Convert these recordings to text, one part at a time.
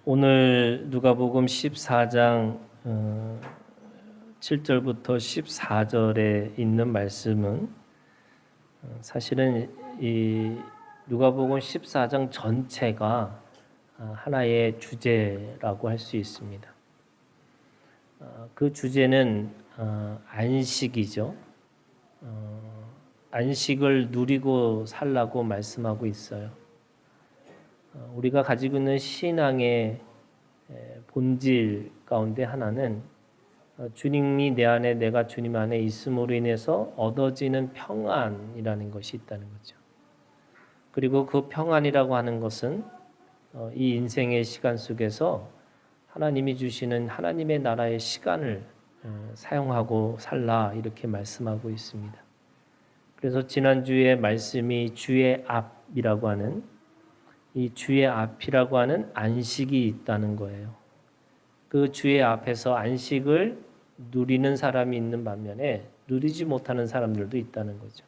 오늘 누가복음 14장 7절부터 14절에 있는 말씀은 사실은 이 누가복음 14장 전체가 하나의 주제라고 할 수 있습니다. 그 주제는 안식이죠. 안식을 누리고 살라고 말씀하고 있어요. 우리가 가지고 있는 신앙의 본질 가운데 하나는 주님이 내 안에 내가 주님 안에 있음으로 인해서 얻어지는 평안이라는 것이 있다는 거죠. 그리고 그 평안이라고 하는 것은 이 인생의 시간 속에서 하나님이 주시는 하나님의 나라의 시간을 사용하고 살라 이렇게 말씀하고 있습니다. 그래서 지난주에 말씀이 주의 앞이라고 하는 이 주의 앞이라고 하는 안식이 있다는 거예요. 그 주의 앞에서 안식을 누리는 사람이 있는 반면에 누리지 못하는 사람들도 있다는 거죠.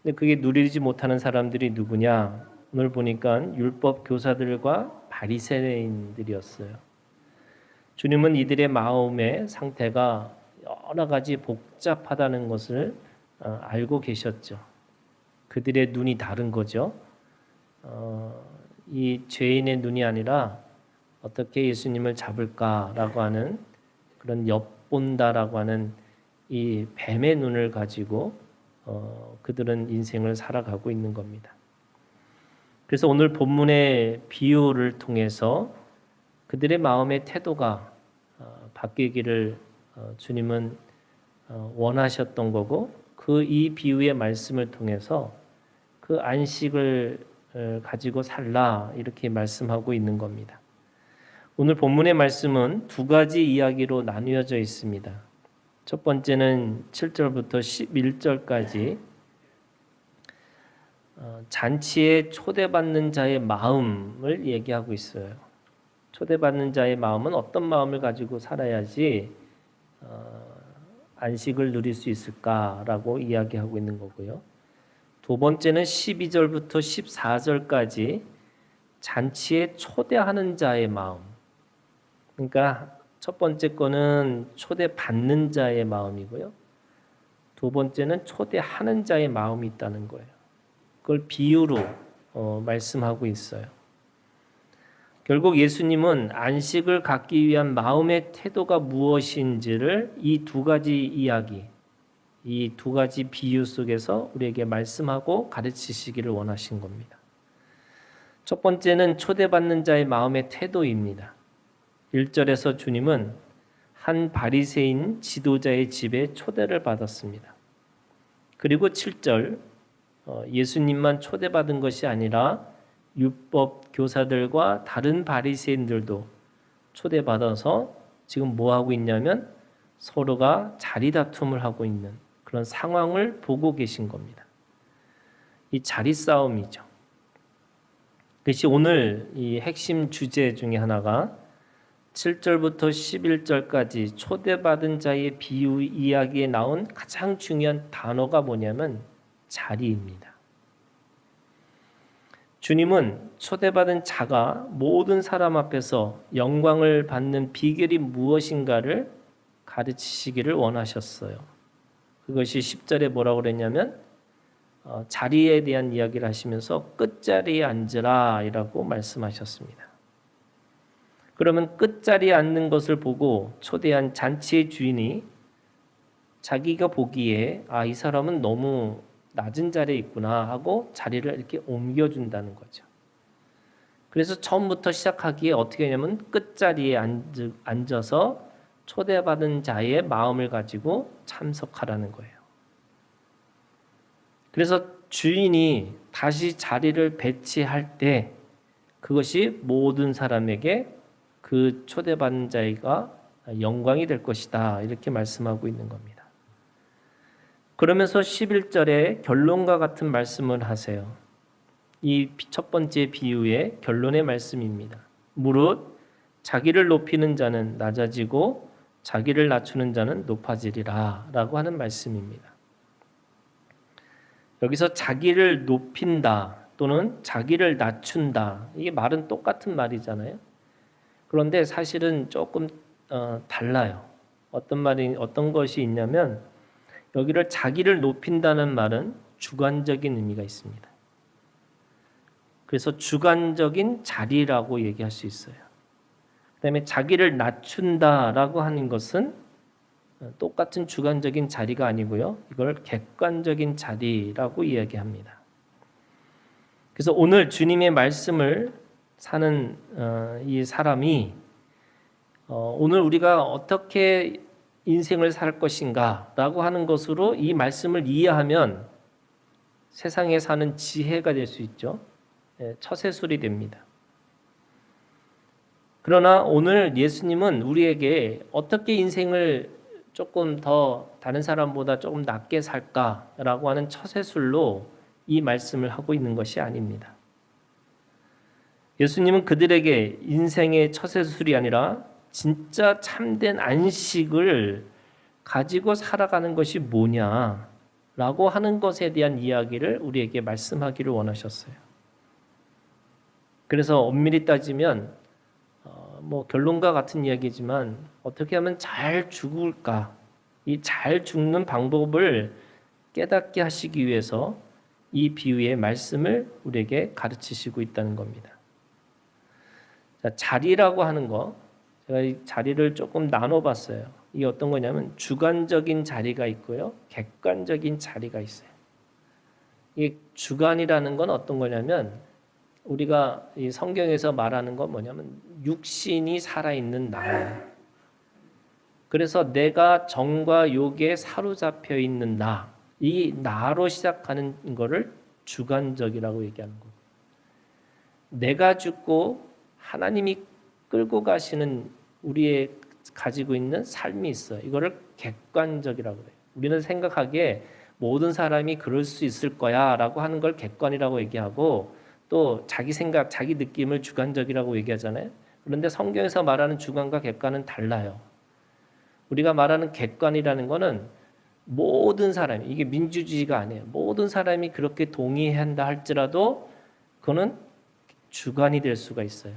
근데 그게 누리지 못하는 사람들이 누구냐? 오늘 보니까 율법 교사들과 바리새인들이었어요. 주님은 이들의 마음의 상태가 여러 가지 복잡하다는 것을 알고 계셨죠. 그들의 눈이 다른 거죠. 이 죄인의 눈이 아니라 어떻게 예수님을 잡을까라고 하는 그런 엿본다라고 하는 이 뱀의 눈을 가지고 그들은 인생을 살아가고 있는 겁니다. 그래서 오늘 본문의 비유를 통해서 그들의 마음의 태도가 바뀌기를 주님은 원하셨던 거고 그 이 비유의 말씀을 통해서 그 안식을 가지고 살라 이렇게 말씀하고 있는 겁니다. 오늘 본문의 말씀은 두 가지 이야기로 나누어져 있습니다. 첫 번째는 7절부터 11절까지 잔치에 초대받는 자의 마음을 얘기하고 있어요. 초대받는 자의 마음은 어떤 마음을 가지고 살아야지 안식을 누릴 수 있을까라고 이야기하고 있는 거고요. 두 번째는 12절부터 14절까지 잔치에 초대하는 자의 마음. 그러니까 첫 번째 거는 초대받는 자의 마음이고요. 두 번째는 초대하는 자의 마음이 있다는 거예요. 그걸 비유로 말씀하고 있어요. 결국 예수님은 안식을 갖기 위한 마음의 태도가 무엇인지를 이 두 가지 이야기, 이 두 가지 비유 속에서 우리에게 말씀하고 가르치시기를 원하신 겁니다. 첫 번째는 초대받는 자의 마음의 태도입니다. 1절에서 주님은 한 바리새인 지도자의 집에 초대를 받았습니다. 그리고 7절 예수님만 초대받은 것이 아니라 율법 교사들과 다른 바리새인들도 초대받아서 지금 뭐 하고 있냐면 서로가 자리 다툼을 하고 있는 그런 상황을 보고 계신 겁니다. 이 자리 싸움이죠. 그것이 오늘 이 핵심 주제 중에 하나가 7절부터 11절까지 초대받은 자의 비유 이야기에 나온 가장 중요한 단어가 뭐냐면 자리입니다. 주님은 초대받은 자가 모든 사람 앞에서 영광을 받는 비결이 무엇인가를 가르치시기를 원하셨어요. 그것이 10절에 뭐라고 그랬냐면 자리에 대한 이야기를 하시면서 끝자리에 앉으라 이라고 말씀하셨습니다. 그러면 끝자리에 앉는 것을 보고 초대한 잔치의 주인이 자기가 보기에 이 사람은 너무 낮은 자리에 있구나 하고 자리를 이렇게 옮겨준다는 거죠. 그래서 처음부터 시작하기에 어떻게 하냐면 끝자리에 앉아서 초대받은 자의 마음을 가지고 참석하라는 거예요. 그래서 주인이 다시 자리를 배치할 때 그것이 모든 사람에게 그 초대받은 자가 영광이 될 것이다 이렇게 말씀하고 있는 겁니다. 그러면서 11절에 결론과 같은 말씀을 하세요. 이 첫 번째 비유의 결론의 말씀입니다. 무릇 자기를 높이는 자는 낮아지고 자기를 낮추는 자는 높아지리라 라고 하는 말씀입니다. 여기서 자기를 높인다 또는 자기를 낮춘다 이게 말은 똑같은 말이잖아요. 그런데 사실은 조금 달라요. 어떤 것이 있냐면 여기를 자기를 높인다는 말은 주관적인 의미가 있습니다. 그래서 주관적인 자리라고 얘기할 수 있어요. 그다음에 자기를 낮춘다라고 하는 것은 똑같은 주관적인 자리가 아니고요. 이걸 객관적인 자리라고 이야기합니다. 그래서 오늘 주님의 말씀을 사는 이 사람이 오늘 우리가 어떻게 인생을 살 것인가라고 하는 것으로 이 말씀을 이해하면 세상에 사는 지혜가 될 수 있죠. 처세술이 됩니다. 그러나 오늘 예수님은 우리에게 어떻게 인생을 조금 더 다른 사람보다 조금 낫게 살까라고 하는 처세술로 이 말씀을 하고 있는 것이 아닙니다. 예수님은 그들에게 인생의 처세술이 아니라 진짜 참된 안식을 가지고 살아가는 것이 뭐냐라고 하는 것에 대한 이야기를 우리에게 말씀하기를 원하셨어요. 그래서 엄밀히 따지면 결론과 같은 이야기지만 어떻게 하면 잘 죽을까, 이 잘 죽는 방법을 깨닫게 하시기 위해서 이 비유의 말씀을 우리에게 가르치시고 있다는 겁니다. 자, 자리라고 하는 거, 제가 이 자리를 조금 나눠봤어요. 이게 어떤 거냐면 주관적인 자리가 있고요, 객관적인 자리가 있어요. 이 주관이라는 건 어떤 거냐면 우리가 이 성경에서 말하는 건 뭐냐면 육신이 살아있는 나예요. 그래서 내가 정과 욕에 사로잡혀 있는 나, 이 나로 시작하는 거를 주관적이라고 얘기하는 거예요. 내가 죽고 하나님이 끌고 가시는 우리의 가지고 있는 삶이 있어요. 이거를 객관적이라고 해요. 우리는 생각하기에 모든 사람이 그럴 수 있을 거야 라고 하는 걸 객관이라고 얘기하고 또 자기 생각, 자기 느낌을 주관적이라고 얘기하잖아요. 그런데 성경에서 말하는 주관과 객관은 달라요. 우리가 말하는 객관이라는 거는 모든 사람이, 이게 민주주의가 아니에요. 모든 사람이 그렇게 동의한다 할지라도 그거는 주관이 될 수가 있어요.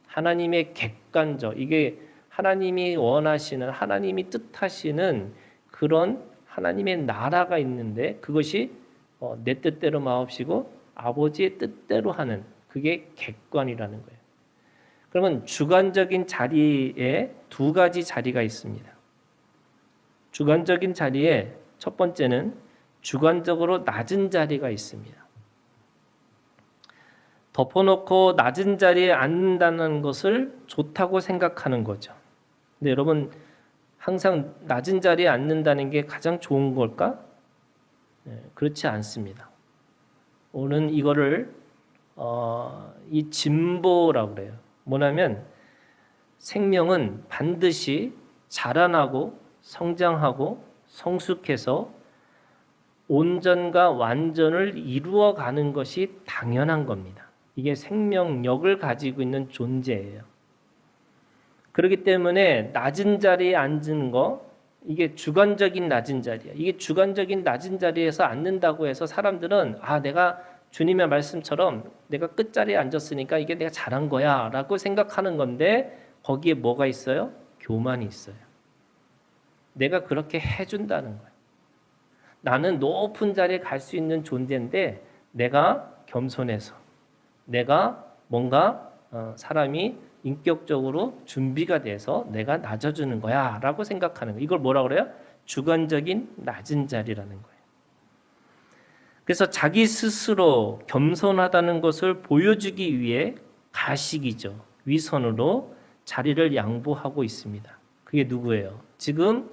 하나님의 객관적, 이게 하나님이 원하시는, 하나님이 뜻하시는 그런 하나님의 나라가 있는데 그것이 내 뜻대로 마옵시고 아버지의 뜻대로 하는, 그게 객관이라는 거예요. 그러면 주관적인 자리에 두 가지 자리가 있습니다. 주관적인 자리에 첫 번째는 주관적으로 낮은 자리가 있습니다. 덮어놓고 낮은 자리에 앉는다는 것을 좋다고 생각하는 거죠. 근데 여러분, 항상 낮은 자리에 앉는다는 게 가장 좋은 걸까? 그렇지 않습니다. 오늘 이거를 이 진보라고 그래요. 뭐냐면 생명은 반드시 자라나고 성장하고 성숙해서 온전과 완전을 이루어가는 것이 당연한 겁니다. 이게 생명력을 가지고 있는 존재예요. 그렇기 때문에 낮은 자리에 앉는 거, 이게 주관적인 낮은 자리야. 이게 주관적인 낮은 자리에서 앉는다고 해서 사람들은 내가 주님의 말씀처럼 내가 끝자리에 앉았으니까 이게 내가 잘한 거야 라고 생각하는 건데 거기에 뭐가 있어요? 교만이 있어요. 내가 그렇게 해준다는 거예요. 나는 높은 자리에 갈 수 있는 존재인데 내가 겸손해서 내가 뭔가 사람이 인격적으로 준비가 돼서 내가 낮아주는 거야 라고 생각하는 거예요. 이걸 뭐라고 그래요? 주관적인 낮은 자리라는 거예요. 그래서 자기 스스로 겸손하다는 것을 보여주기 위해 가식이죠. 위선으로 자리를 양보하고 있습니다. 그게 누구예요? 지금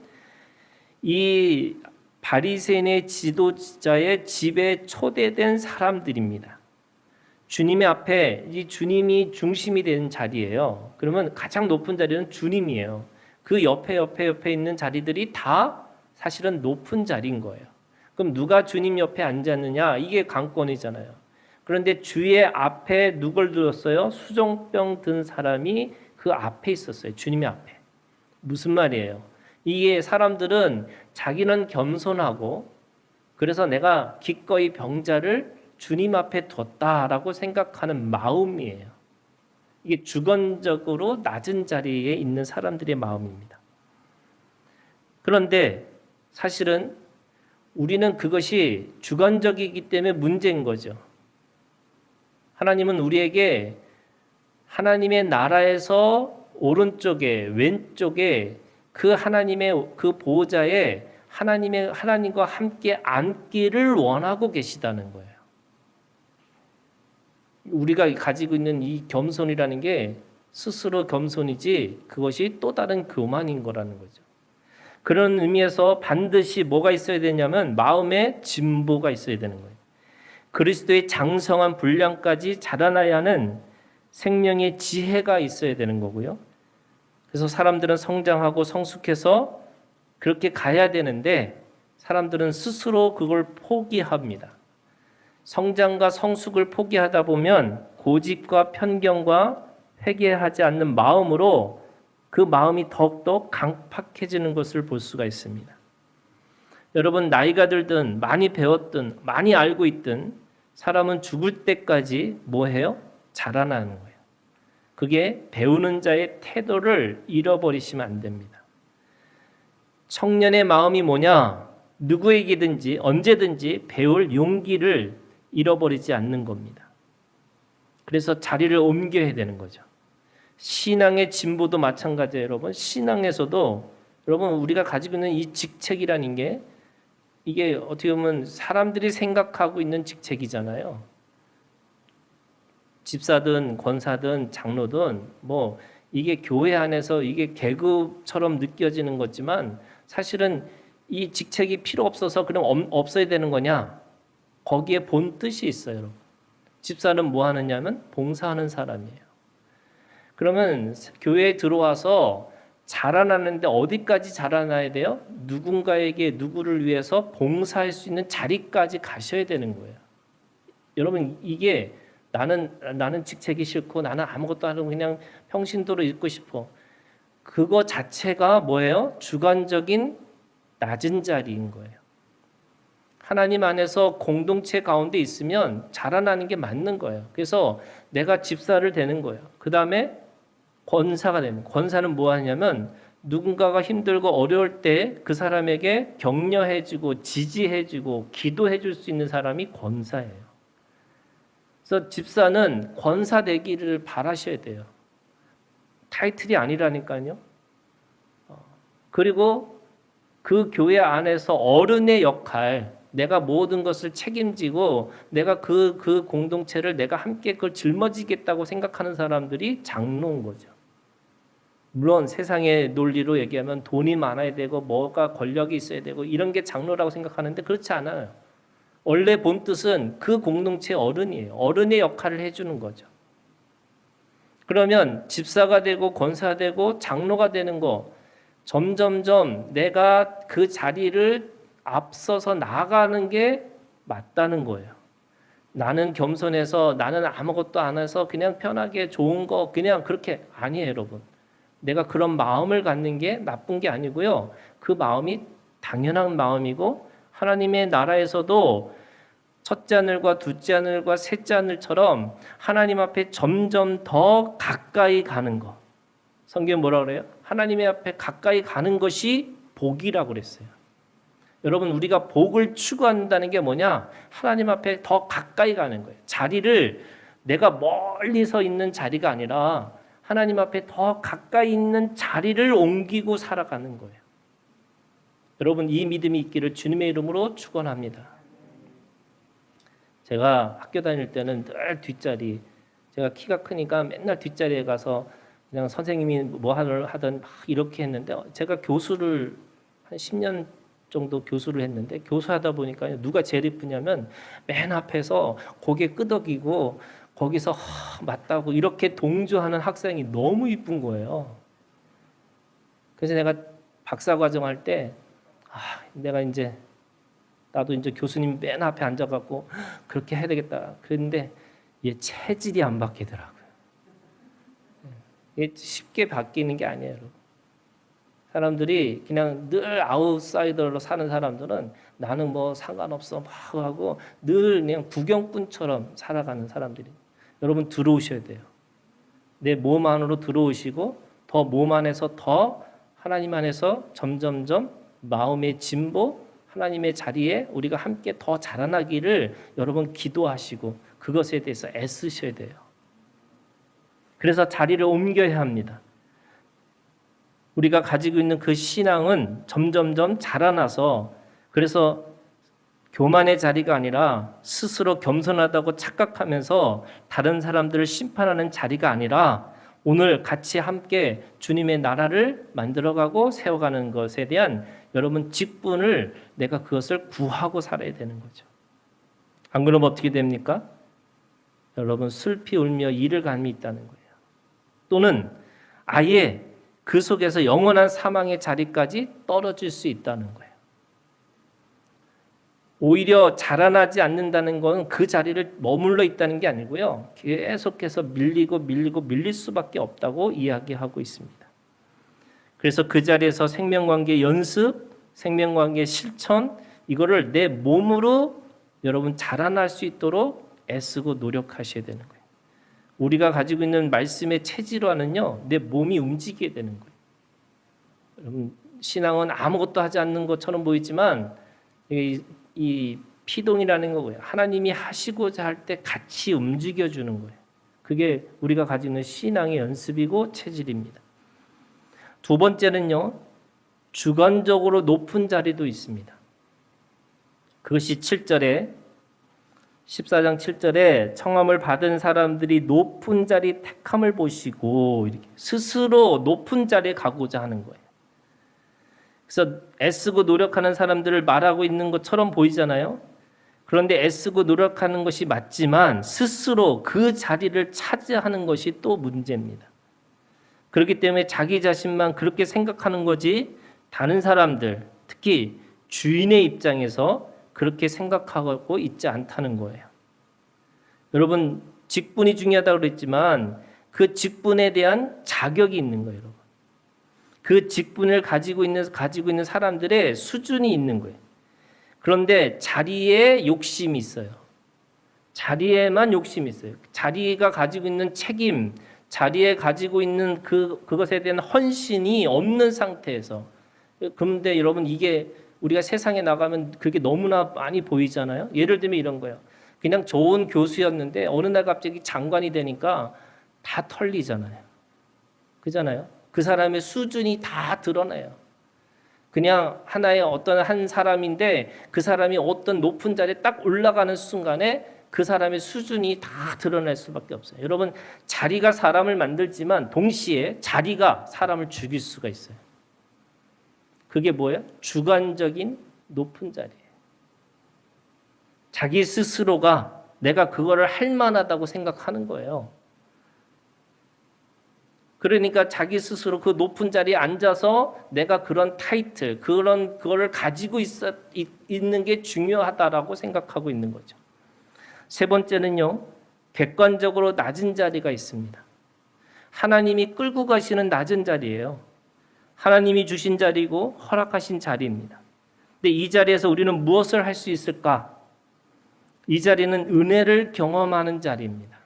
이 바리새인의 지도자의 집에 초대된 사람들입니다. 주님의 앞에 이 주님이 중심이 되는 자리예요. 그러면 가장 높은 자리는 주님이에요. 그 옆에 있는 자리들이 다 사실은 높은 자리인 거예요. 그럼 누가 주님 옆에 앉았느냐? 이게 관건이잖아요. 그런데 주의 앞에 누굴 들었어요? 수종병 든 사람이 그 앞에 있었어요. 주님의 앞에. 무슨 말이에요? 이게 사람들은 자기는 겸손하고 그래서 내가 기꺼이 병자를 주님 앞에 뒀다라고 생각하는 마음이에요. 이게 주관적으로 낮은 자리에 있는 사람들의 마음입니다. 그런데 사실은 우리는 그것이 주관적이기 때문에 문제인 거죠. 하나님은 우리에게 하나님의 나라에서 오른쪽에 왼쪽에 그 하나님의 그 보호자에 하나님과 함께 앉기를 원하고 계시다는 거예요. 우리가 가지고 있는 이 겸손이라는 게 스스로 겸손이지 그것이 또 다른 교만인 거라는 거죠. 그런 의미에서 반드시 뭐가 있어야 되냐면 마음의 진보가 있어야 되는 거예요. 그리스도의 장성한 분량까지 자라나야 하는 생명의 지혜가 있어야 되는 거고요. 그래서 사람들은 성장하고 성숙해서 그렇게 가야 되는데 사람들은 스스로 그걸 포기합니다. 성장과 성숙을 포기하다 보면 고집과 편견과 회개하지 않는 마음으로 그 마음이 더욱더 강팍해지는 것을 볼 수가 있습니다. 여러분, 나이가 들든 많이 배웠든 많이 알고 있든 사람은 죽을 때까지 뭐 해요? 자라나는 거예요. 그게 배우는 자의 태도를 잃어버리시면 안 됩니다. 청년의 마음이 뭐냐? 누구에게든지 언제든지 배울 용기를 잃어버리지 않는 겁니다. 그래서 자리를 옮겨야 되는 거죠. 신앙의 진보도 마찬가지예요, 여러분. 신앙에서도 여러분 우리가 가지고 있는 이 직책이라는 게 이게 어떻게 보면 사람들이 생각하고 있는 직책이잖아요. 집사든 권사든 장로든 뭐 이게 교회 안에서 이게 계급처럼 느껴지는 거지만 사실은 이 직책이 필요 없어서 그럼 없어야 되는 거냐? 거기에 본 뜻이 있어요, 여러분. 집사는 뭐 하느냐면 봉사하는 사람이에요. 그러면 교회에 들어와서 자라나는데 어디까지 자라나야 돼요? 누군가에게 누구를 위해서 봉사할 수 있는 자리까지 가셔야 되는 거예요. 여러분 이게 나는 직책이 싫고 나는 아무것도 안 하고 그냥 평신도로 있고 싶어. 그거 자체가 뭐예요? 주관적인 낮은 자리인 거예요. 하나님 안에서 공동체 가운데 있으면 자라나는 게 맞는 거예요. 그래서 내가 집사를 되는 거예요. 그 다음에 권사가 되는 거예요. 권사는 뭐 하냐면 누군가가 힘들고 어려울 때 그 사람에게 격려해주고 지지해주고 기도해줄 수 있는 사람이 권사예요. 그래서 집사는 권사 되기를 바라셔야 돼요. 타이틀이 아니라니까요. 그리고 그 교회 안에서 어른의 역할, 내가 모든 것을 책임지고 내가 그 공동체를 내가 함께 그걸 짊어지겠다고 생각하는 사람들이 장로인 거죠. 물론 세상의 논리로 얘기하면 돈이 많아야 되고 뭐가 권력이 있어야 되고 이런 게 장로라고 생각하는데 그렇지 않아요. 원래 본 뜻은 그 공동체의 어른이에요. 어른의 역할을 해주는 거죠. 그러면 집사가 되고 권사가 되고 장로가 되는 거 점점점 내가 그 자리를 앞서서 나아가는 게 맞다는 거예요. 나는 겸손해서 나는 아무것도 안 해서 그냥 편하게 좋은 거 그냥 그렇게 아니에요, 여러분. 내가 그런 마음을 갖는 게 나쁜 게 아니고요. 그 마음이 당연한 마음이고 하나님의 나라에서도 첫째 하늘과 둘째 하늘과 셋째 하늘처럼 하나님 앞에 점점 더 가까이 가는 것. 성경에 뭐라 그래요? 하나님의 앞에 가까이 가는 것이 복이라고 그랬어요. 여러분 우리가 복을 추구한다는 게 뭐냐? 하나님 앞에 더 가까이 가는 거예요. 자리를 내가 멀리서 있는 자리가 아니라 하나님 앞에 더 가까이 있는 자리를 옮기고 살아가는 거예요. 여러분 이 믿음이 있기를 주님의 이름으로 축원합니다. 제가 학교 다닐 때는 늘 뒷자리, 제가 키가 크니까 맨날 뒷자리에 가서 그냥 선생님이 뭐 하든 막 이렇게 했는데 제가 교수를 한 10년 정도 교수를 했는데 교수하다 보니까 누가 제일 이쁘냐면 맨 앞에서 고개 끄덕이고 거기서 맞다고 이렇게 동조하는 학생이 너무 이쁜 거예요. 그래서 내가 박사과정 할 때 내가 나도 이제 교수님 맨 앞에 앉아갖고 그렇게 해야 되겠다. 그랬는데 얘 체질이 안 바뀌더라고요. 이게 쉽게 바뀌는 게 아니에요. 사람들이 그냥 늘 아웃사이더로 사는 사람들은 나는 뭐 상관없어 막 하고 늘 그냥 구경꾼처럼 살아가는 사람들이. 여러분 들어오셔야 돼요. 내 몸 안으로 들어오시고 더 몸 안에서 더 하나님 안에서 점점점 마음의 진보, 하나님의 자리에 우리가 함께 더 자라나기를 여러분 기도하시고 그것에 대해서 애쓰셔야 돼요. 그래서 자리를 옮겨야 합니다. 우리가 가지고 있는 그 신앙은 점점점 자라나서 그래서 교만의 자리가 아니라 스스로 겸손하다고 착각하면서 다른 사람들을 심판하는 자리가 아니라 오늘 같이 함께 주님의 나라를 만들어가고 세워가는 것에 대한 여러분 직분을 내가 그것을 구하고 살아야 되는 거죠. 안 그러면 어떻게 됩니까? 여러분 슬피 울며 이를 감이 있다는 거예요. 또는 아예 그 속에서 영원한 사망의 자리까지 떨어질 수 있다는 거예요. 오히려 자라나지 않는다는 건 그 자리를 머물러 있다는 게 아니고요. 계속해서 밀릴 수밖에 없다고 이야기하고 있습니다. 그래서 그 자리에서 생명관계 연습, 생명관계 실천 이거를 내 몸으로 여러분 자라날 수 있도록 애쓰고 노력하셔야 되는 거예요. 우리가 가지고 있는 말씀의 체질화는요. 내 몸이 움직이게 되는 거예요. 여러분 신앙은 아무것도 하지 않는 것처럼 보이지만 이 피동이라는 거고요. 하나님이 하시고자 할 때 같이 움직여주는 거예요. 그게 우리가 가지고 있는 신앙의 연습이고 체질입니다. 두 번째는요. 주관적으로 높은 자리도 있습니다. 그것이 7절에 14장 7절에 청함을 받은 사람들이 높은 자리 택함을 보시고 이렇게 스스로 높은 자리에 가고자 하는 거예요. 그래서 애쓰고 노력하는 사람들을 말하고 있는 것처럼 보이잖아요. 그런데 애쓰고 노력하는 것이 맞지만 스스로 그 자리를 차지하는 것이 또 문제입니다. 그렇기 때문에 자기 자신만 그렇게 생각하는 거지 다른 사람들, 특히 주인의 입장에서 그렇게 생각하고 있지 않다는 거예요. 여러분 직분이 중요하다고 그랬지만 그 직분에 대한 자격이 있는 거예요. 여러분. 그 직분을 가지고 있는 사람들의 수준이 있는 거예요. 그런데 자리에 욕심이 있어요. 자리에만 욕심이 있어요. 자리가 가지고 있는 책임, 자리에 가지고 있는 그것에 대한 헌신이 없는 상태에서 그런데 여러분 이게 우리가 세상에 나가면 그게 너무나 많이 보이잖아요. 예를 들면 이런 거예요. 그냥 좋은 교수였는데 어느 날 갑자기 장관이 되니까 다 털리잖아요. 그잖아요. 그 사람의 수준이 다 드러나요. 그냥 하나의 어떤 한 사람인데 그 사람이 어떤 높은 자리에 딱 올라가는 순간에 그 사람의 수준이 다 드러날 수밖에 없어요. 여러분 자리가 사람을 만들지만 동시에 자리가 사람을 죽일 수가 있어요. 그게 뭐예요? 주관적인 높은 자리예요. 자기 스스로가 내가 그거를 할 만하다고 생각하는 거예요. 그러니까 자기 스스로 그 높은 자리에 앉아서 내가 그런 타이틀, 그거를 가지고 있는 게 중요하다라고 생각하고 있는 거죠. 세 번째는요, 객관적으로 낮은 자리가 있습니다. 하나님이 끌고 가시는 낮은 자리예요. 하나님이 주신 자리고 허락하신 자리입니다. 근데 이 자리에서 우리는 무엇을 할 수 있을까? 이 자리는 은혜를 경험하는 자리입니다.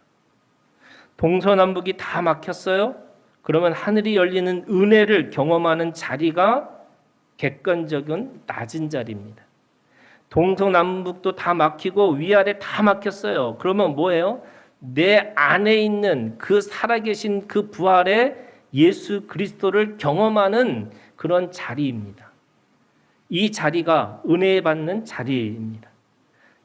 동서남북이 다 막혔어요. 그러면 하늘이 열리는 은혜를 경험하는 자리가 객관적인 낮은 자리입니다. 동서남북도 다 막히고 위아래 다 막혔어요. 그러면 뭐예요? 내 안에 있는 그 살아계신 그 부활의 예수 그리스도를 경험하는 그런 자리입니다. 이 자리가 은혜 받는 자리입니다.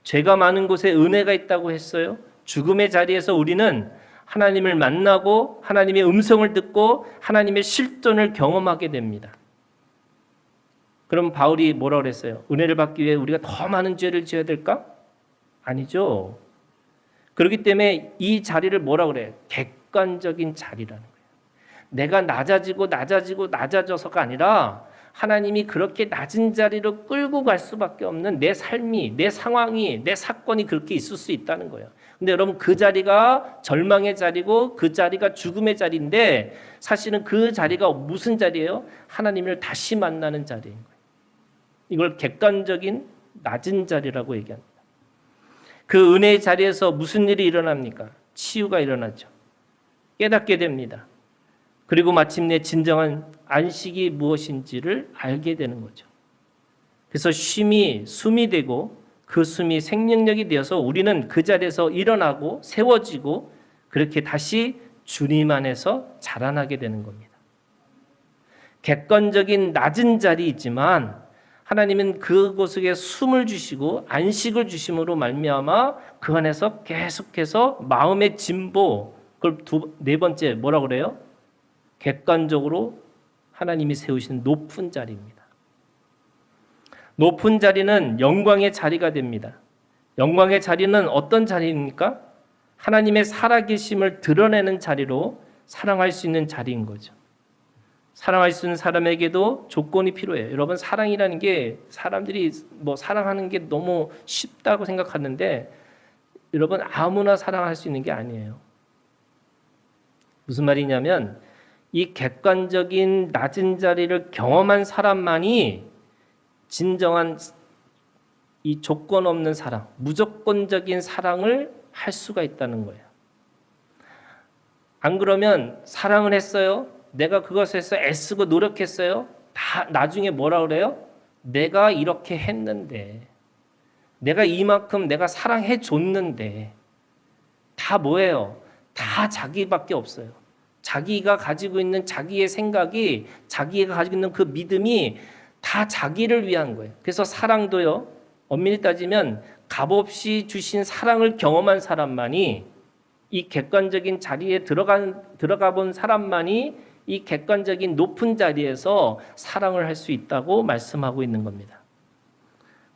죄가 많은 곳에 은혜가 있다고 했어요. 죽음의 자리에서 우리는 하나님을 만나고 하나님의 음성을 듣고 하나님의 실존을 경험하게 됩니다. 그럼 바울이 뭐라고 그랬어요? 은혜를 받기 위해 우리가 더 많은 죄를 지어야 될까? 아니죠. 그렇기 때문에 이 자리를 뭐라고 그래요? 객관적인 자리라는 거예요. 내가 낮아져서가 아니라 하나님이 그렇게 낮은 자리로 끌고 갈 수밖에 없는 내 삶이, 내 상황이, 내 사건이 그렇게 있을 수 있다는 거예요. 근데 여러분 그 자리가 절망의 자리고 그 자리가 죽음의 자리인데 사실은 그 자리가 무슨 자리예요? 하나님을 다시 만나는 자리인 거예요. 이걸 객관적인 낮은 자리라고 얘기합니다. 그 은혜의 자리에서 무슨 일이 일어납니까? 치유가 일어나죠. 깨닫게 됩니다. 그리고 마침내 진정한 안식이 무엇인지를 알게 되는 거죠. 그래서 숨이 되고 그 숨이 생명력이 되어서 우리는 그 자리에서 일어나고 세워지고 그렇게 다시 주님 안에서 자라나게 되는 겁니다. 객관적인 낮은 자리이지만 하나님은 그곳에 숨을 주시고 안식을 주심으로 말미암아 그 안에서 계속해서 마음의 진보, 그걸 네 번째 뭐라 그래요? 객관적으로 하나님이 세우신 높은 자리입니다. 높은 자리는 영광의 자리가 됩니다. 영광의 자리는 어떤 자리입니까? 하나님의 살아계심을 드러내는 자리로 사랑할 수 있는 자리인 거죠. 사랑할 수 있는 사람에게도 조건이 필요해요. 여러분, 사랑이라는 게 사람들이 사랑하는 게 너무 쉽다고 생각하는데 여러분, 아무나 사랑할 수 있는 게 아니에요. 무슨 말이냐면 이 객관적인 낮은 자리를 경험한 사람만이 진정한 이 조건 없는 사랑, 무조건적인 사랑을 할 수가 있다는 거예요. 안 그러면 사랑을 했어요. 내가 그것에서 애쓰고 노력했어요. 다 나중에 뭐라 그래요? 내가 이렇게 했는데, 내가 이만큼 내가 사랑해 줬는데, 다 뭐예요? 다 자기밖에 없어요. 자기가 가지고 있는 자기의 생각이, 자기가 가지고 있는 그 믿음이 다 자기를 위한 거예요. 그래서 사랑도요, 엄밀히 따지면 값없이 주신 사랑을 경험한 사람만이, 이 객관적인 자리에 들어가 본 사람만이 이 객관적인 높은 자리에서 사랑을 할 수 있다고 말씀하고 있는 겁니다.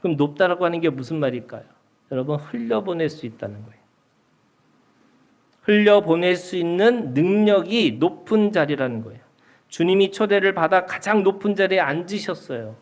그럼 높다라고 하는 게 무슨 말일까요? 여러분, 흘려보낼 수 있다는 거예요. 흘려보낼 수 있는 능력이 높은 자리라는 거예요. 주님이 초대를 받아 가장 높은 자리에 앉으셨어요.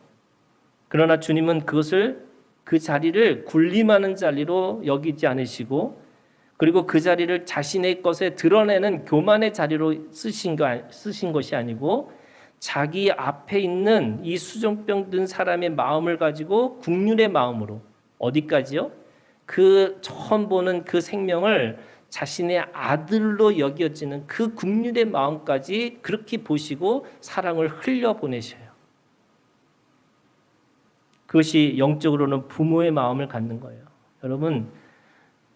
그러나 주님은 그 자리를 군림하는 자리로 여기지 않으시고, 그리고 그 자리를 자신의 것에 드러내는 교만의 자리로 쓰신 것이 아니고 자기 앞에 있는 이 수종병 든 사람의 마음을 가지고 국률의 마음으로, 어디까지요? 그 처음 보는 그 생명을 자신의 아들로 여겨지는 그 국률의 마음까지 그렇게 보시고 사랑을 흘려보내셔요. 그것이 영적으로는 부모의 마음을 갖는 거예요. 여러분,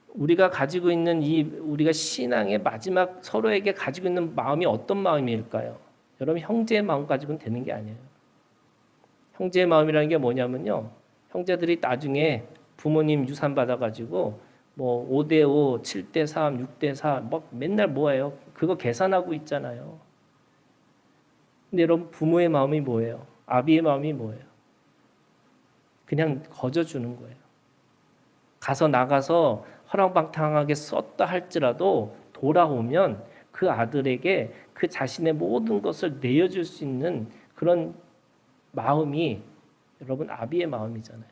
우리가 가지고 있는 우리가 신앙의 마지막 서로에게 가지고 있는 마음이 어떤 마음일까요? 여러분, 형제의 마음 가지고는 되는 게 아니에요. 형제의 마음이라는 게 뭐냐면요, 형제들이 나중에 부모님 유산 받아가지고 5대5, 7대3, 6대4 맨날 뭐예요? 그거 계산하고 있잖아요. 근데 여러분, 부모의 마음이 뭐예요? 아비의 마음이 뭐예요? 그냥 거저주는 거예요. 나가서 허랑방탕하게 썼다 할지라도 돌아오면 그 아들에게 그 자신의 모든 것을 내어줄 수 있는 그런 마음이 여러분, 아비의 마음이잖아요.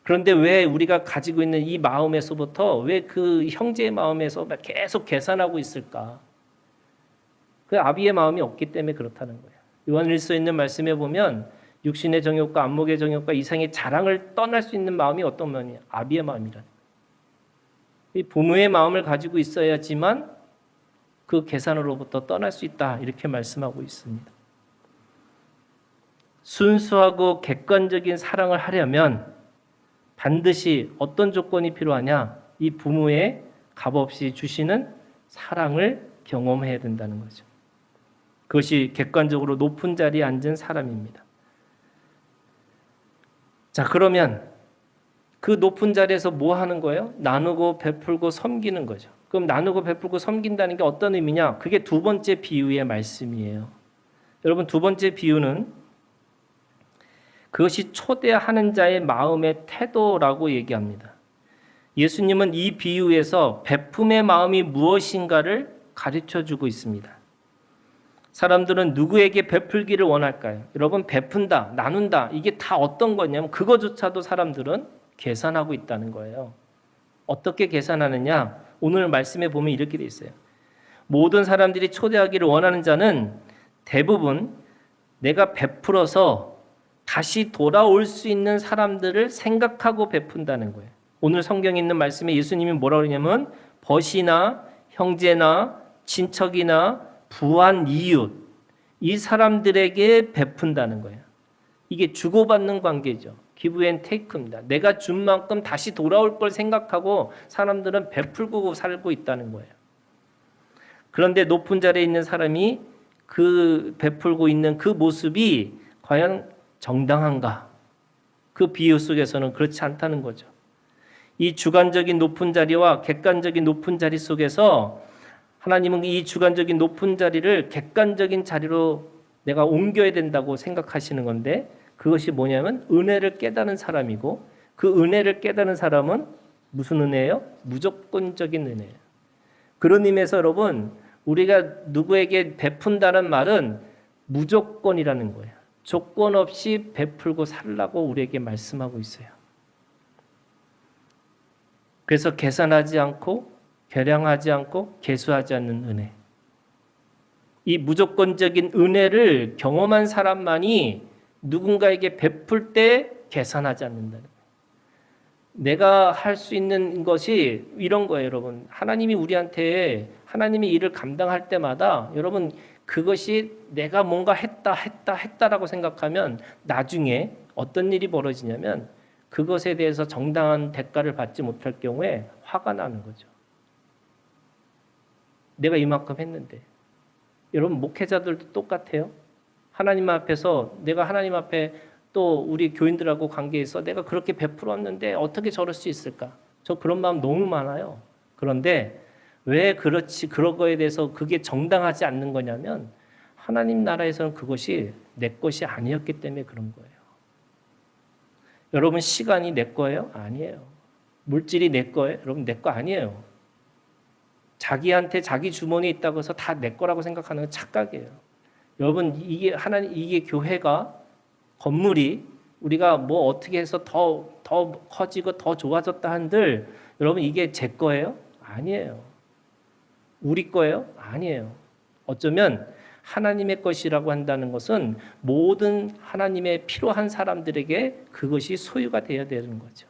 그런데 왜 우리가 가지고 있는 이 마음에서부터 왜 그 형제의 마음에서 계속 계산하고 있을까? 그 아비의 마음이 없기 때문에 그렇다는 거예요. 요한일서에 있는 말씀에 보면 육신의 정욕과 안목의 정욕과 이상의 자랑을 떠날 수 있는 마음이 어떤 마음이에요? 아비의 마음이라는 거예요. 이 부모의 마음을 가지고 있어야지만 그 계산으로부터 떠날 수 있다, 이렇게 말씀하고 있습니다. 순수하고 객관적인 사랑을 하려면 반드시 어떤 조건이 필요하냐? 이 부모의 값없이 주시는 사랑을 경험해야 된다는 거죠. 그것이 객관적으로 높은 자리에 앉은 사람입니다. 자, 그러면 그 높은 자리에서 뭐 하는 거예요? 나누고 베풀고 섬기는 거죠. 그럼 나누고 베풀고 섬긴다는 게 어떤 의미냐? 그게 두 번째 비유의 말씀이에요. 여러분, 두 번째 비유는 그것이 초대하는 자의 마음의 태도라고 얘기합니다. 예수님은 이 비유에서 베품의 마음이 무엇인가를 가르쳐주고 있습니다. 사람들은 누구에게 베풀기를 원할까요? 여러분, 베푼다, 나눈다, 이게 다 어떤 거냐면 그거조차도 사람들은 계산하고 있다는 거예요. 어떻게 계산하느냐? 오늘 말씀에 보면 이렇게 돼 있어요. 모든 사람들이 초대하기를 원하는 자는 대부분 내가 베풀어서 다시 돌아올 수 있는 사람들을 생각하고 베푼다는 거예요. 오늘 성경에 있는 말씀에 예수님이 뭐라고 그러냐면 벗이나 형제나 친척이나 부한 이웃, 이 사람들에게 베푼다는 거예요. 이게 주고받는 관계죠. 기브 앤 테이크입니다. 내가 준 만큼 다시 돌아올 걸 생각하고 사람들은 베풀고 살고 있다는 거예요. 그런데 높은 자리에 있는 사람이 그 베풀고 있는 그 모습이 과연 정당한가? 그 비유 속에서는 그렇지 않다는 거죠. 이 주관적인 높은 자리와 객관적인 높은 자리 속에서 하나님은 이 주관적인 높은 자리를 객관적인 자리로 내가 옮겨야 된다고 생각하시는 건데, 그것이 뭐냐면 은혜를 깨닫는 사람이고, 그 은혜를 깨닫는 사람은 무슨 은혜예요? 무조건적인 은혜예요. 그런 의미에서 여러분, 우리가 누구에게 베푼다는 말은 무조건이라는 거예요. 조건 없이 베풀고 살라고 우리에게 말씀하고 있어요. 그래서 계산하지 않고 계량하지 않고 계수하지 않는 은혜. 이 무조건적인 은혜를 경험한 사람만이 누군가에게 베풀 때 계산하지 않는다는 거예요. 내가 할 수 있는 것이 이런 거예요, 여러분. 하나님이 우리한테 하나님의 일을 감당할 때마다 여러분 그것이 내가 뭔가 했다라고 생각하면 나중에 어떤 일이 벌어지냐면 그것에 대해서 정당한 대가를 받지 못할 경우에 화가 나는 거죠. 내가 이만큼 했는데. 여러분 목회자들도 똑같아요. 하나님 앞에서 내가 하나님 앞에 또 우리 교인들하고 관계에서 내가 그렇게 베풀었는데 어떻게 저럴 수 있을까? 저 그런 마음 너무 많아요. 그런데 왜 그런 거에 대해서 그게 정당하지 않는 거냐면 하나님 나라에서는 그것이 내 것이 아니었기 때문에 그런 거예요. 여러분 시간이 내 거예요? 아니에요. 물질이 내 거예요? 여러분 내 거 아니에요. 자기한테 자기 주머니에 있다고 해서 다 내 거라고 생각하는 건 착각이에요. 여러분 이게 교회가 건물이 우리가 뭐 어떻게 해서 더 커지고 더 좋아졌다 한들 여러분 이게 제 거예요? 아니에요. 우리 거예요? 아니에요. 어쩌면 하나님의 것이라고 한다는 것은 모든 하나님의 필요한 사람들에게 그것이 소유가 되어야 되는 거죠.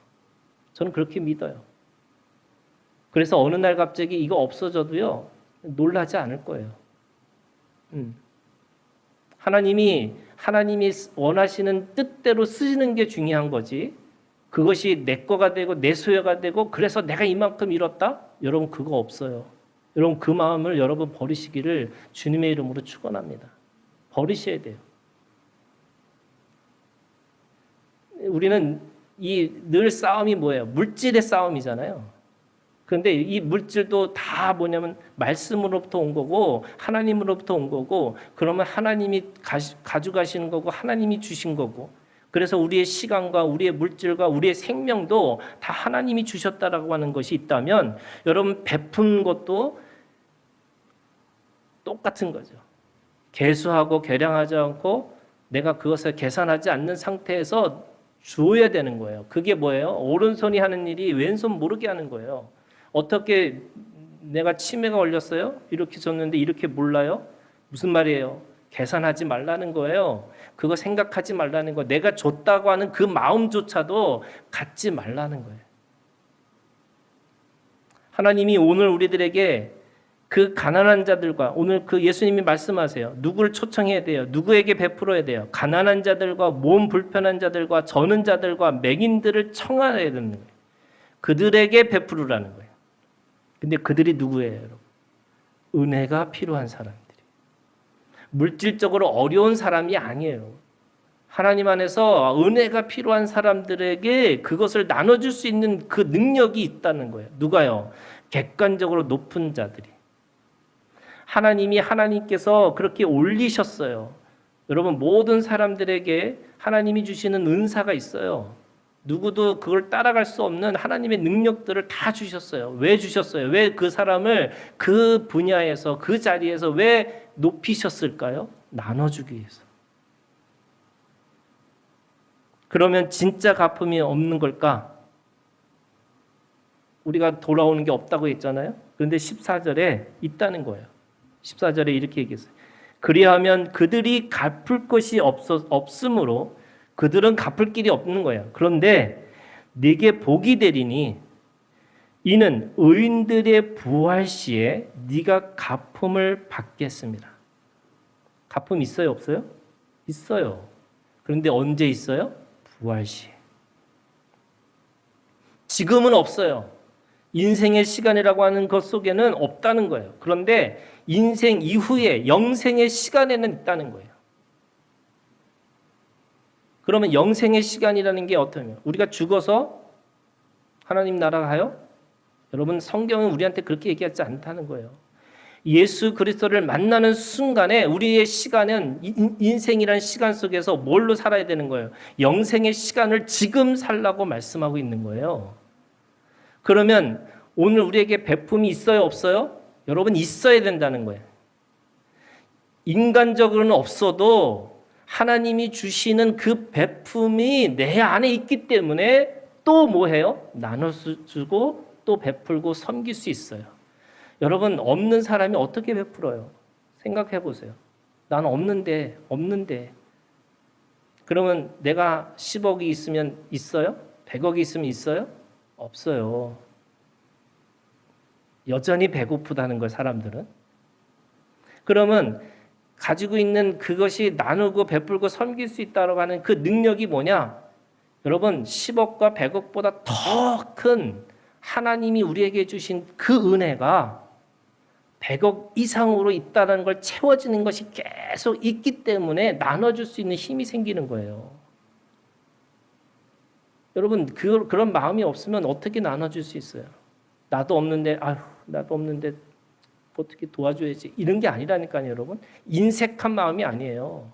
저는 그렇게 믿어요. 그래서 어느 날 갑자기 이거 없어져도요 놀라지 않을 거예요. 하나님이 원하시는 뜻대로 쓰시는 게 중요한 거지. 그것이 내 거가 되고 내 소유가 되고 그래서 내가 이만큼 잃었다? 여러분 그거 없어요. 여러분 그 마음을 여러분 버리시기를 주님의 이름으로 축원합니다. 버리셔야 돼요. 우리는 늘 싸움이 뭐예요? 물질의 싸움이잖아요. 그런데 이 물질도 다 뭐냐면 말씀으로부터 온 거고 하나님으로부터 온 거고 그러면 하나님이 가져가시는 거고 하나님이 주신 거고 그래서 우리의 시간과 우리의 물질과 우리의 생명도 다 하나님이 주셨다라고 하는 것이 있다면 여러분 베푼 것도 똑같은 거죠. 계수하고 계량하지 않고 내가 그것을 계산하지 않는 상태에서 주어야 되는 거예요. 그게 뭐예요? 오른손이 하는 일이 왼손 모르게 하는 거예요. 어떻게 내가 치매가 걸렸어요? 이렇게 줬는데 이렇게 몰라요? 무슨 말이에요? 계산하지 말라는 거예요. 그거 생각하지 말라는 거예요. 내가 줬다고 하는 그 마음조차도 갖지 말라는 거예요. 하나님이 오늘 우리들에게 그 가난한 자들과 오늘 그 예수님이 말씀하세요. 누구를 초청해야 돼요? 누구에게 베풀어야 돼요? 가난한 자들과 몸 불편한 자들과 저는 자들과 맹인들을 청하여야 되는 거예요. 그들에게 베풀으라는 거예요. 근데 그들이 누구예요, 여러분? 은혜가 필요한 사람들이. 물질적으로 어려운 사람이 아니에요. 하나님 안에서 은혜가 필요한 사람들에게 그것을 나눠줄 수 있는 그 능력이 있다는 거예요. 누가요? 객관적으로 높은 자들이. 하나님께서 그렇게 올리셨어요. 여러분 모든 사람들에게 하나님이 주시는 은사가 있어요. 누구도 그걸 따라갈 수 없는 하나님의 능력들을 다 주셨어요. 왜 주셨어요? 왜 그 사람을 그 분야에서 그 자리에서 왜 높이셨을까요? 나눠주기 위해서. 그러면 진짜 갚음이 없는 걸까? 우리가 돌아오는 게 없다고 했잖아요. 그런데 14절에 있다는 거예요. 14절에 이렇게 얘기했어요. 그리하면 그들이 갚을 것이 없으므로 그들은 갚을 길이 없는 거예요. 그런데 네게 복이 되리니 이는 의인들의 부활 시에 네가 갚음을 받겠습니다. 갚음 있어요, 없어요? 있어요. 그런데 언제 있어요? 부활 시에. 지금은 없어요. 인생의 시간이라고 하는 것 속에는 없다는 거예요. 그런데 인생 이후에 영생의 시간에는 있다는 거예요. 그러면 영생의 시간이라는 게 어떠냐? 우리가 죽어서 하나님 나라 가요? 여러분, 성경은 우리한테 그렇게 얘기하지 않다는 거예요. 예수 그리스도를 만나는 순간에 우리의 시간은 인생이라는 시간 속에서 뭘로 살아야 되는 거예요? 영생의 시간을 지금 살라고 말씀하고 있는 거예요. 그러면 오늘 우리에게 베품이 있어요, 없어요? 여러분, 있어야 된다는 거예요. 인간적으로는 없어도 하나님이 주시는 그 베품이 내 안에 있기 때문에 또 뭐해요? 나눠주고 또 베풀고 섬길 수 있어요. 여러분, 없는 사람이 어떻게 베풀어요? 생각해 보세요. 나는 없는데. 그러면 내가 10억이 있으면 있어요? 100억이 있으면 있어요? 없어요. 여전히 배고프다는 걸 사람들은. 그러면 가지고 있는 그것이 나누고 베풀고 섬길 수 있다고 하는 그 능력이 뭐냐? 여러분, 10억과 100억보다 더 큰 하나님이 우리에게 주신 그 은혜가 100억 이상으로 있다는 걸 채워지는 것이 계속 있기 때문에 나눠줄 수 있는 힘이 생기는 거예요. 여러분, 그런 마음이 없으면 어떻게 나눠줄 수 있어요? 나도 없는데 어떻게 도와줘야지, 이런 게 아니라니까요. 여러분, 인색한 마음이 아니에요.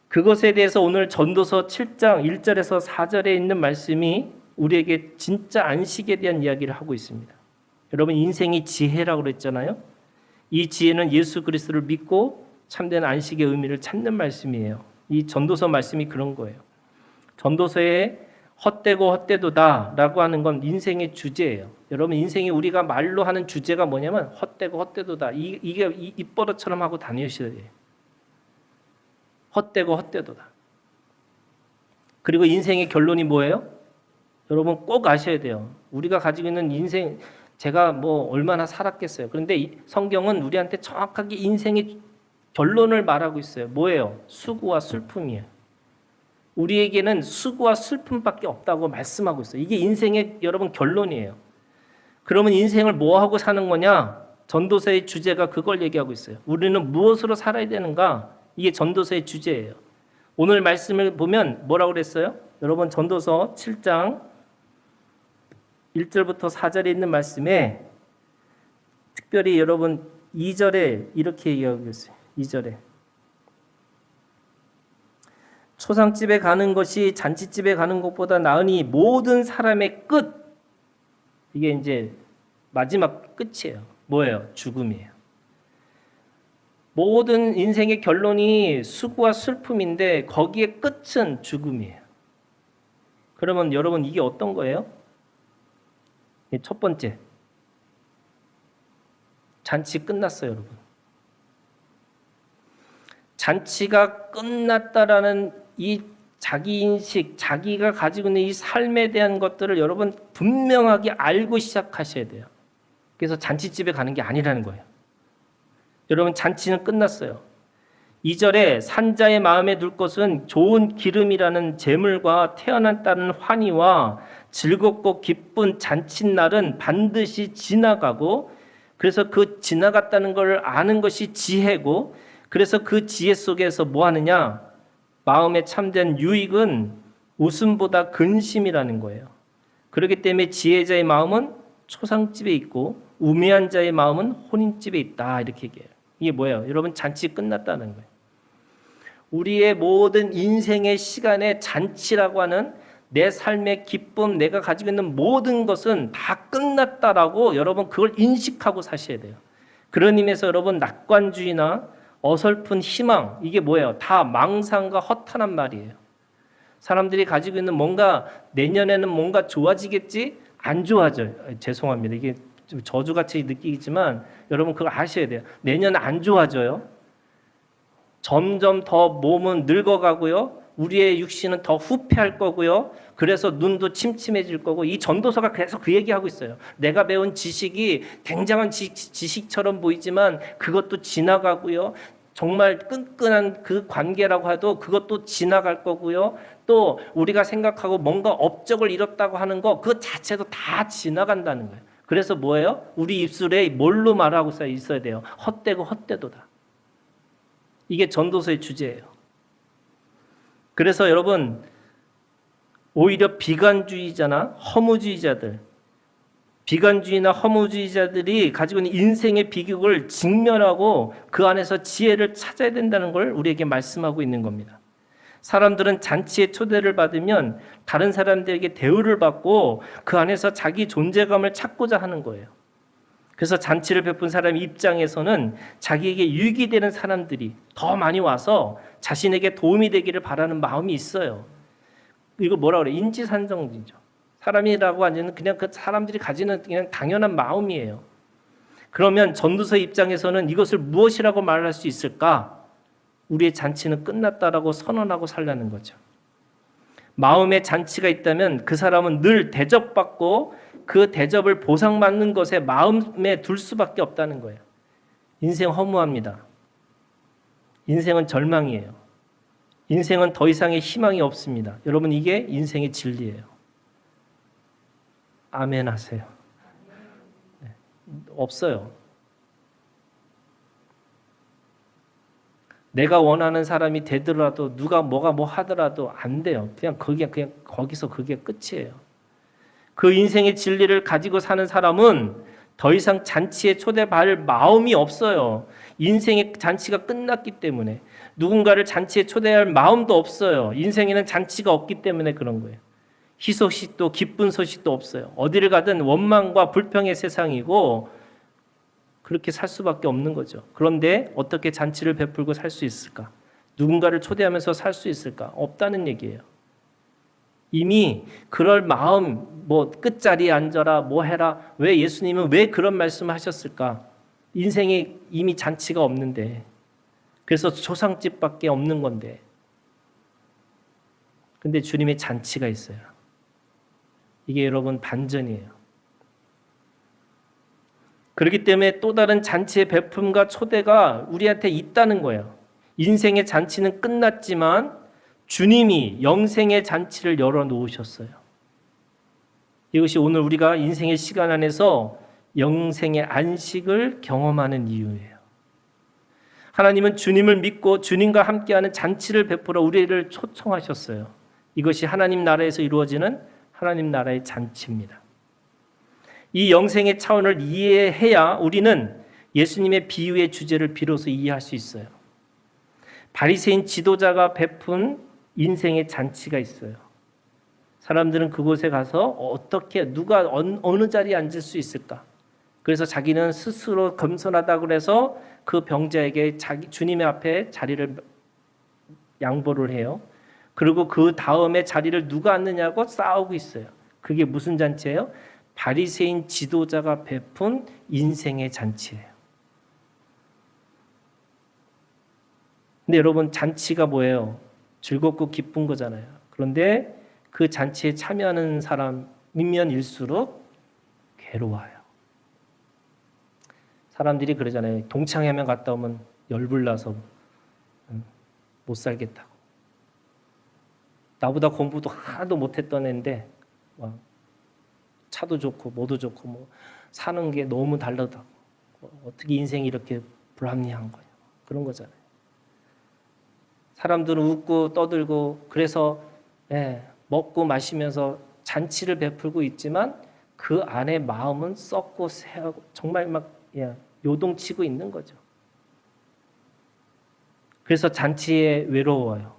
그것에 대해서 오늘 전도서 7장 1절에서 4절에 있는 말씀이 우리에게 진짜 안식에 대한 이야기를 하고 있습니다. 여러분, 인생이 지혜라고 그랬잖아요. 이 지혜는 예수 그리스도를 믿고 참된 안식의 의미를 찾는 말씀이에요. 이 전도서 말씀이 그런 거예요. 전도서에 헛되고 헛되도다라고 하는 건 인생의 주제예요. 여러분, 인생이 우리가 말로 하는 주제가 뭐냐면 헛되고 헛되도다. 이게 입버릇처럼 하고 다니셔야 돼요. 헛되고 헛되도다. 그리고 인생의 결론이 뭐예요? 여러분, 꼭 아셔야 돼요. 우리가 가지고 있는 인생, 제가 뭐 얼마나 살았겠어요. 그런데 성경은 우리한테 정확하게 인생의 결론을 말하고 있어요. 뭐예요? 수고와 슬픔이에요. 우리에게는 수고와 슬픔밖에 없다고 말씀하고 있어요. 이게 인생의 여러분 결론이에요. 그러면 인생을 뭐 하고 사는 거냐? 전도서의 주제가 그걸 얘기하고 있어요. 우리는 무엇으로 살아야 되는가? 이게 전도서의 주제예요. 오늘 말씀을 보면 뭐라고 그랬어요? 여러분, 전도서 7장 1절부터 4절에 있는 말씀에 특별히 여러분 2절에 이렇게 얘기하고 있어요. 2절에 초상집에 가는 것이 잔치집에 가는 것보다 나으니 모든 사람의 끝, 이게 이제 마지막 끝이에요. 뭐예요? 죽음이에요. 모든 인생의 결론이 수고와 슬픔인데 거기에 끝은 죽음이에요. 그러면 여러분, 이게 어떤 거예요? 첫 번째, 잔치 끝났어요, 여러분. 잔치가 끝났다라는 이 자기 인식, 자기가 가지고 있는 이 삶에 대한 것들을 여러분 분명하게 알고 시작하셔야 돼요. 그래서 잔치집에 가는 게 아니라는 거예요. 여러분, 잔치는 끝났어요. 2절에 산자의 마음에 둘 것은 좋은 기름이라는 제물과 태어난 딸은 환희와 즐겁고 기쁜 잔칫날은 반드시 지나가고, 그래서 그 지나갔다는 걸 아는 것이 지혜고, 그래서 그 지혜 속에서 뭐 하느냐? 마음에 참된 유익은 웃음보다 근심이라는 거예요. 그렇기 때문에 지혜자의 마음은 초상집에 있고 우매한 자의 마음은 혼인집에 있다, 이렇게 얘기해요. 이게 뭐예요? 여러분, 잔치 끝났다는 거예요. 우리의 모든 인생의 시간에 잔치라고 하는 내 삶의 기쁨, 내가 가지고 있는 모든 것은 다 끝났다라고 여러분 그걸 인식하고 사셔야 돼요. 그런 의미에서 여러분, 낙관주의나 어설픈 희망, 이게 뭐예요? 다 망상과 허탄한 말이에요. 사람들이 가지고 있는 뭔가 내년에는 뭔가 좋아지겠지? 안 좋아져요. 죄송합니다. 이게 좀 저주같이 느끼지만 여러분 그걸 아셔야 돼요. 내년에 안 좋아져요. 점점 더 몸은 늙어가고요. 우리의 육신은 더 후패할 거고요. 그래서 눈도 침침해질 거고, 이 전도서가 계속 그 얘기하고 있어요. 내가 배운 지식이 굉장한 지식처럼 보이지만 그것도 지나가고요. 정말 끈끈한 그 관계라고 해도 그것도 지나갈 거고요. 또 우리가 생각하고 뭔가 업적을 이뤘다고 하는 거 그 자체도 다 지나간다는 거예요. 그래서 뭐예요? 우리 입술에 뭘로 말하고 있어야 돼요? 헛되고 헛되도다. 이게 전도서의 주제예요. 그래서 여러분, 오히려 비관주의자나 허무주의자들, 비관주의나 허무주의자들이 가지고 있는 인생의 비극을 직면하고 그 안에서 지혜를 찾아야 된다는 걸 우리에게 말씀하고 있는 겁니다. 사람들은 잔치의 초대를 받으면 다른 사람들에게 대우를 받고 그 안에서 자기 존재감을 찾고자 하는 거예요. 그래서 잔치를 베푼 사람 입장에서는 자기에게 유익이 되는 사람들이 더 많이 와서 자신에게 도움이 되기를 바라는 마음이 있어요. 이거 뭐라 그래? 인지산정이죠. 사람이라고 하는 그냥 그 사람들이 가지는 그냥 당연한 마음이에요. 그러면 전도서 입장에서는 이것을 무엇이라고 말할 수 있을까? 우리의 잔치는 끝났다라고 선언하고 살라는 거죠. 마음에 잔치가 있다면 그 사람은 늘 대접받고 그 대접을 보상받는 것에 마음에 둘 수밖에 없다는 거예요. 인생 허무합니다. 인생은 절망이에요. 인생은 더 이상의 희망이 없습니다. 여러분, 이게 인생의 진리예요. 아멘 하세요. 네. 없어요. 내가 원하는 사람이 되더라도 누가 뭐가 뭐 하더라도 안 돼요. 그냥 거기서 그게 끝이에요. 그 인생의 진리를 가지고 사는 사람은 더 이상 잔치에 초대받을 마음이 없어요. 인생의 잔치가 끝났기 때문에 누군가를 잔치에 초대할 마음도 없어요. 인생에는 잔치가 없기 때문에 그런 거예요. 희소식도 기쁜 소식도 없어요. 어디를 가든 원망과 불평의 세상이고 그렇게 살 수밖에 없는 거죠. 그런데 어떻게 잔치를 베풀고 살 수 있을까? 누군가를 초대하면서 살 수 있을까? 없다는 얘기예요. 이미 그럴 마음, 뭐 끝자리에 앉아라, 뭐 해라. 왜 예수님은 왜 그런 말씀을 하셨을까? 인생에 이미 잔치가 없는데. 그래서 조상집밖에 없는 건데. 근데 주님의 잔치가 있어요. 이게 여러분 반전이에요. 그렇기 때문에 또 다른 잔치의 베품과 초대가 우리한테 있다는 거예요. 인생의 잔치는 끝났지만 주님이 영생의 잔치를 열어놓으셨어요. 이것이 오늘 우리가 인생의 시간 안에서 영생의 안식을 경험하는 이유예요. 하나님은 주님을 믿고 주님과 함께하는 잔치를 베풀어 우리를 초청하셨어요. 이것이 하나님 나라에서 이루어지는 하나님 나라의 잔치입니다. 이 영생의 차원을 이해해야 우리는 예수님의 비유의 주제를 비로소 이해할 수 있어요. 바리새인 지도자가 베푼 인생의 잔치가 있어요. 사람들은 그곳에 가서 어떻게 누가 어느 자리에 앉을 수 있을까? 그래서 자기는 스스로 겸손하다고 그래서 그 병자에게 주님의 앞에 자리를 양보를 해요. 그리고 그 다음에 자리를 누가 앉느냐고 싸우고 있어요. 그게 무슨 잔치예요? 바리새인 지도자가 베푼 인생의 잔치예요. 근데 여러분, 잔치가 뭐예요? 즐겁고 기쁜 거잖아요. 그런데 그 잔치에 참여하는 사람이면 일수록 괴로워요. 사람들이 그러잖아요. 동창회면 갔다 오면 열불나서 못 살겠다고. 나보다 공부도 하나도 못했던 애인데 막 차도 좋고 뭐도 좋고 뭐 사는 게 너무 다르다고. 어떻게 인생이 이렇게 불합리한 거냐. 그런 거잖아요. 사람들은 웃고 떠들고 그래서 먹고 마시면서 잔치를 베풀고 있지만 그 안에 마음은 썩고 새하고 정말 막 요동치고 있는 거죠. 그래서 잔치에 외로워요.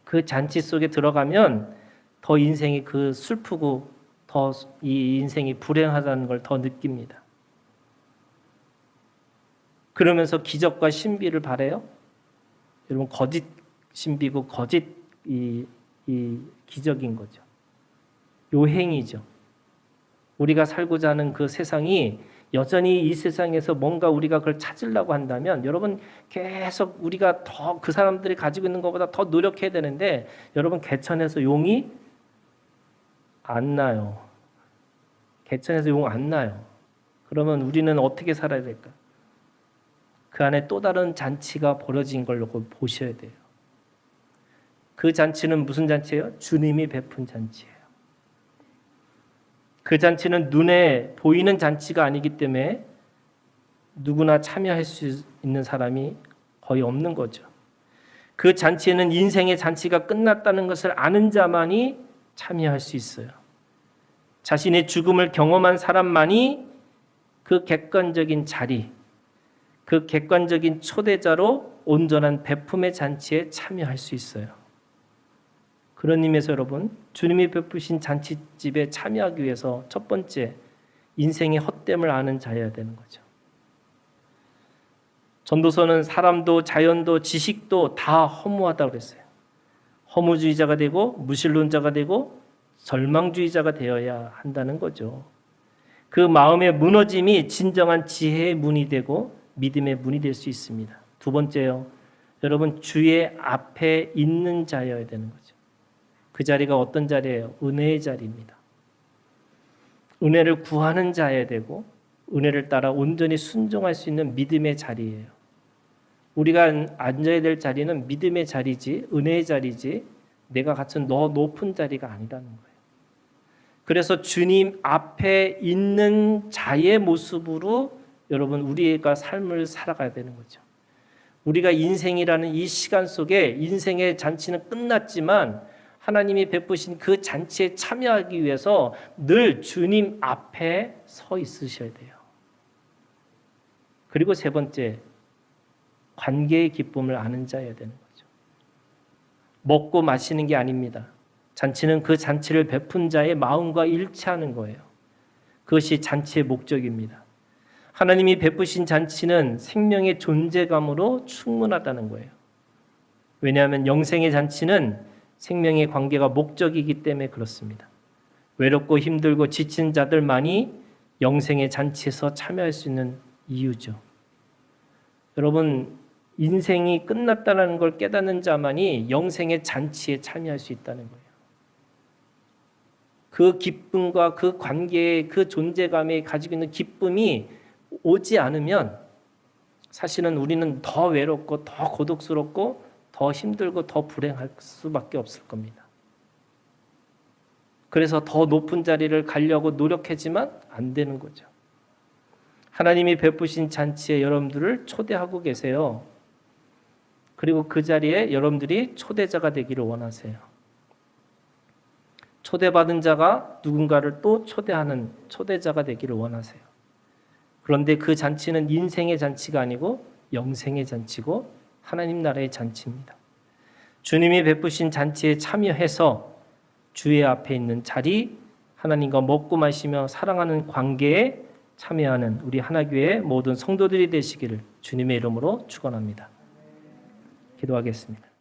그 잔치 속에 들어가면 더 인생이 그 슬프고 더 이 인생이 불행하다는 걸 더 느낍니다. 그러면서 기적과 신비를 바래요. 여러분, 거짓 신비고 거짓 이 기적인 거죠. 요행이죠. 우리가 살고자 하는 그 세상이 여전히 이 세상에서 뭔가 우리가 그걸 찾으려고 한다면 여러분 계속 우리가 더 그 사람들이 가지고 있는 것보다 더 노력해야 되는데 여러분 개천에서 용이 안 나요. 개천에서 용 안 나요. 그러면 우리는 어떻게 살아야 될까? 그 안에 또 다른 잔치가 벌어진 걸로 보셔야 돼요. 그 잔치는 무슨 잔치예요? 주님이 베푼 잔치예요. 그 잔치는 눈에 보이는 잔치가 아니기 때문에 누구나 참여할 수 있는 사람이 거의 없는 거죠. 그 잔치에는 인생의 잔치가 끝났다는 것을 아는 자만이 참여할 수 있어요. 자신의 죽음을 경험한 사람만이 그 객관적인 자리, 그 객관적인 초대자로 온전한 베품의 잔치에 참여할 수 있어요. 그런 의미에서 여러분, 주님이 베푸신 잔치집에 참여하기 위해서 첫 번째, 인생의 헛됨을 아는 자여야 되는 거죠. 전도서는 사람도 자연도 지식도 다 허무하다고 그랬어요. 허무주의자가 되고 무신론자가 되고 절망주의자가 되어야 한다는 거죠. 그 마음의 무너짐이 진정한 지혜의 문이 되고 믿음의 문이 될 수 있습니다. 두 번째요. 여러분 주의 앞에 있는 자여야 되는 거죠. 그 자리가 어떤 자리예요? 은혜의 자리입니다. 은혜를 구하는 자여야 되고 은혜를 따라 온전히 순종할 수 있는 믿음의 자리예요. 우리가 앉아야 될 자리는 믿음의 자리지 은혜의 자리지 내가 갖춘 더 높은 자리가 아니라는 거예요. 그래서 주님 앞에 있는 자의 모습으로 여러분 우리가 삶을 살아가야 되는 거죠. 우리가 인생이라는 이 시간 속에 인생의 잔치는 끝났지만 하나님이 베푸신 그 잔치에 참여하기 위해서 늘 주님 앞에 서 있으셔야 돼요. 그리고 세 번째, 관계의 기쁨을 아는 자여야 되는 거죠. 먹고 마시는 게 아닙니다. 잔치는 그 잔치를 베푼 자의 마음과 일치하는 거예요. 그것이 잔치의 목적입니다. 하나님이 베푸신 잔치는 생명의 존재감으로 충분하다는 거예요. 왜냐하면 영생의 잔치는 생명의 관계가 목적이기 때문에 그렇습니다. 외롭고 힘들고 지친 자들만이 영생의 잔치에서 참여할 수 있는 이유죠. 여러분, 인생이 끝났다는 걸 깨닫는 자만이 영생의 잔치에 참여할 수 있다는 거예요. 그 기쁨과 그 관계의 그 존재감에 가지고 있는 기쁨이 오지 않으면 사실은 우리는 더 외롭고 더 고독스럽고 더 힘들고 더 불행할 수밖에 없을 겁니다. 그래서 더 높은 자리를 가려고 노력하지만 안 되는 거죠. 하나님이 베푸신 잔치에 여러분들을 초대하고 계세요. 그리고 그 자리에 여러분들이 초대자가 되기를 원하세요. 초대받은 자가 누군가를 또 초대하는 초대자가 되기를 원하세요. 그런데 그 잔치는 인생의 잔치가 아니고 영생의 잔치고 하나님 나라의 잔치입니다. 주님이 베푸신 잔치에 참여해서 주의 앞에 있는 자리, 하나님과 먹고 마시며 사랑하는 관계에 참여하는 우리 하나교회 모든 성도들이 되시기를 주님의 이름으로 축원합니다. 기도하겠습니다.